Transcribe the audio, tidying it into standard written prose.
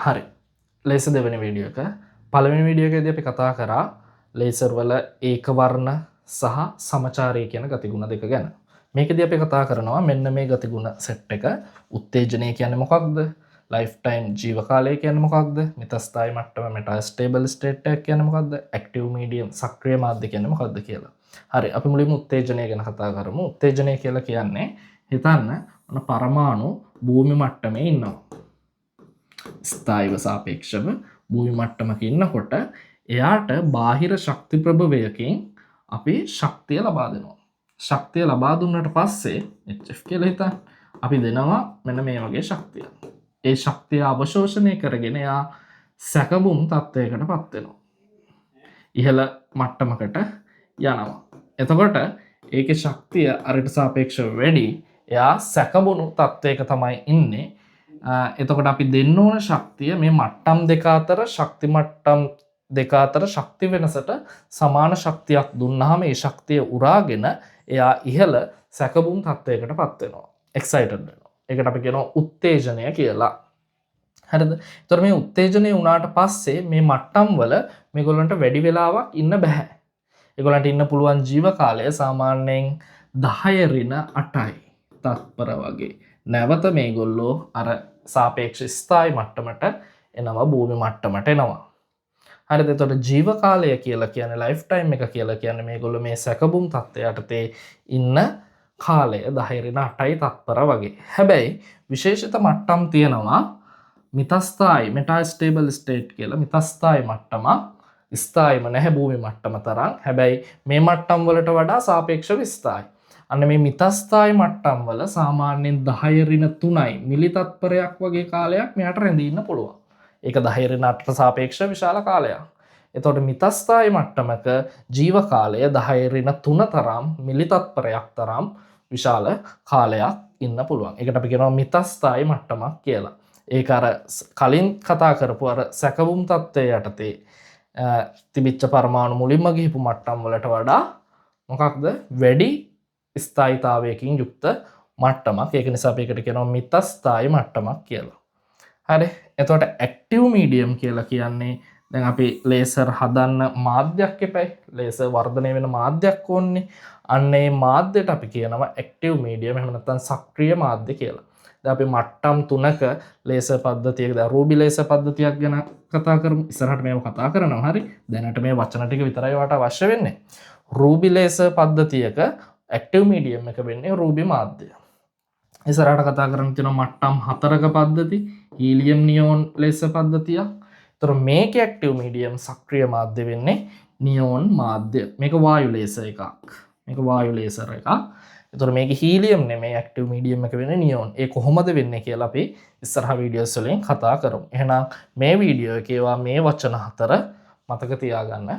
හරි. ලේසර් දෙවෙනි වීඩියෝ එක. පළවෙනි වීඩියෝ එකේදී අපි කතා කරා ලේසර් වල ඒක වර්ණ සහ සමචාරී කියන ගතිගුණ දෙක ගැන. මේකෙදී අපි කතා කරනවා මෙන්න මේ ගතිගුණ සෙට් එක. උත්තේජනය කියන්නේ මොකක්ද? ලයිෆ් ටයිම් ජීවකාලය කියන්නේ මොකක්ද? මිතස්ථායි මට්ටම මෙටාස්ටේබල් ස්ටේට් එකක් කියන්නේ මොකක්ද? ඇක්ටිව් මීඩියම් සක්‍රිය මාධ්‍ය කියන්නේ මොකක්ද කියලා. හරි අපි මුලින්ම උත්තේජනය ගැන කතා කරමු. උත්තේජනය කියලා කියන්නේ හිතන්න ඔන්න පරමාණු භූමි මට්ටමේ ඉන්නවා. ස්ථායිව සාපේක්ෂව භූමි මට්ටමක ඉන්නකොට එයාට බාහිර ශක්ති ප්‍රභවයකින් අපි ශක්තිය ලබා දෙනවා. ශක්තිය ලබා දුන්නට පස්සේ HF කියලා හිතන්න. අපි දෙනවා මෙන්න මේ වගේ ශක්තිය. ඒ ශක්තිය අවශෝෂණය කරගෙන එයා සැකබුම් තත්වයකට පත් වෙනවා. ඉහළ මට්ටමකට යනවා. එතකොට ඒකේ ශක්තිය අරට සාපේක්ෂව වැඩි. එයා සැකබුණු තත්වයක තමයි ඉන්නේ. එතකොට අපි දෙන්න ඕන ශක්තිය මේ මට්ටම් දෙක අතර ශක්ති මට්ටම් දෙක අතර ශක්ති වෙනසට සමාන ශක්තියක් දුන්නාම ඒ ශක්තිය උරාගෙන එයා ඉහළ සැකබුම් තත්වයකට පත් වෙනවා. එක්සයිටඩ් වෙනවා. ඒකට අපි කියනවා උත්තේජනය කියලා. හරිද? එතකොට මේ උත්තේජනය වුණාට පස්සේ මේ මට්ටම් වල මේගොල්ලන්ට වැඩි වෙලාවක් ඉන්න බෑ. ඒගොල්ලන්ට ඉන්න පුළුවන් ජීව කාලය සාමාන්‍යයෙන් 10 ඍණ 8යි තත්පර වගේ. නැවත මේගොල්ලෝ අර සාපේක්ෂ ස්ථායි මට්ටමට එනවා, භූමි මට්ටමට එනවා. හරිද? එතකොට ජීව කාලය කියලා කියන්නේ ලයිෆ් ටයිම් එක කියලා කියන්නේ මේගොල්ලෝ මේ සැකබුම් තත්ත්වය යටතේ ඉන්න කාලය 10 ඍණ 8යි තත්පර වගේ. හැබැයි විශේෂිත මට්ටම් තියෙනවා මිතස්ථායි මෙටාස්ටේබල් ස්ටේට් කියලා. මිතස්ථායි මට්ටම ස්ථායිම නැහැ භූමි මට්ටම තරම්. හැබැයි මේ මට්ටම් වලට වඩා සාපේක්ෂව ස්ථායි. අන්න මේ මිතස්ථායි මට්ටම් වල සාමාන්‍යයෙන් 10 ඍණ 3යි මිලි තත්පරයක් වගේ කාලයක් මෙයාට රැඳී ඉන්න පුළුවන්. ඒක 10 ඍණ 8ට සාපේක්ෂව විශාල කාලයක්. එතකොට මිතස්ථායි මට්ටමක ජීව කාලය 10 ඍණ 3 තරම් මිලි තත්පරයක් තරම් විශාල කාලයක් ඉන්න පුළුවන්. ඒකට අපි කියනවා මිතස්ථායි මට්ටමක් කියලා. ඒක අර කලින් කතා කරපු අර සැකබුම් තත්ත්වයේ යටතේ තිබිච්ච පරමාණු මුලින්ම ගිහපු මට්ටම් වලට වඩා මොකක්ද වැඩි ස්ථායිතාවයකින් යුක්ත මට්ටමක්. ඒක නිසා අපි ඒකට කියනවා මිතස්ථායි මට්ටමක් කියලා. හරි. එතකොට ඇක්ටිව් මීඩියම් කියලා කියන්නේ දැන් අපි ලේසර් හදන්න මාධ්‍යයක් එපයි. ලේසර් වර්ධනය වෙන මාධ්‍යයක් ඕනේ. අන්න ඒ මාධ්‍යයට අපි කියනවා ඇක්ටිව් මීඩියම් එහෙම නැත්නම් සක්‍රීය මාධ්‍ය කියලා. දැන් අපි මට්ටම් 3ක ලේසර් පද්ධතියක දැන් රූබි ලේසර් පද්ධතියක් ගැන කතා කරමු. ඉස්සරහට මේව කතා කරනවා. හරි. දැනට මේ වචන ටික විතරයි වට අවශ්‍ය වෙන්නේ. රූබි ලේසර් පද්ධතියක ඇක්ටිව් මීඩියම් එක වෙන්නේ රූබි මාධ්‍ය. ඉස්සරහට කතා කරන්න තියෙනවා මට්ටම් 4ක පද්ධති, හීලියම් නියෝන් ලේසර් පද්ධතිය. ඒතර මේකේ ඇක්ටිව් මීඩියම් සක්‍රීය මාධ්‍ය වෙන්නේ නියෝන් මාධ්‍ය. මේක වායු ලේසර් එකක්. මේක වායු ලේසර් එකක්. ඒතර මේක හීලියම් නෙමෙයි ඇක්ටිව් මීඩියම් එක වෙන්නේ නියෝන්. ඒ කොහොමද වෙන්නේ කියලා අපි ඉස්සරහ වීඩියෝස් වලින් කතා කරමු. එහෙනම් මේ වීඩියෝ එකේ මේ වචන 4 මතක තියාගන්න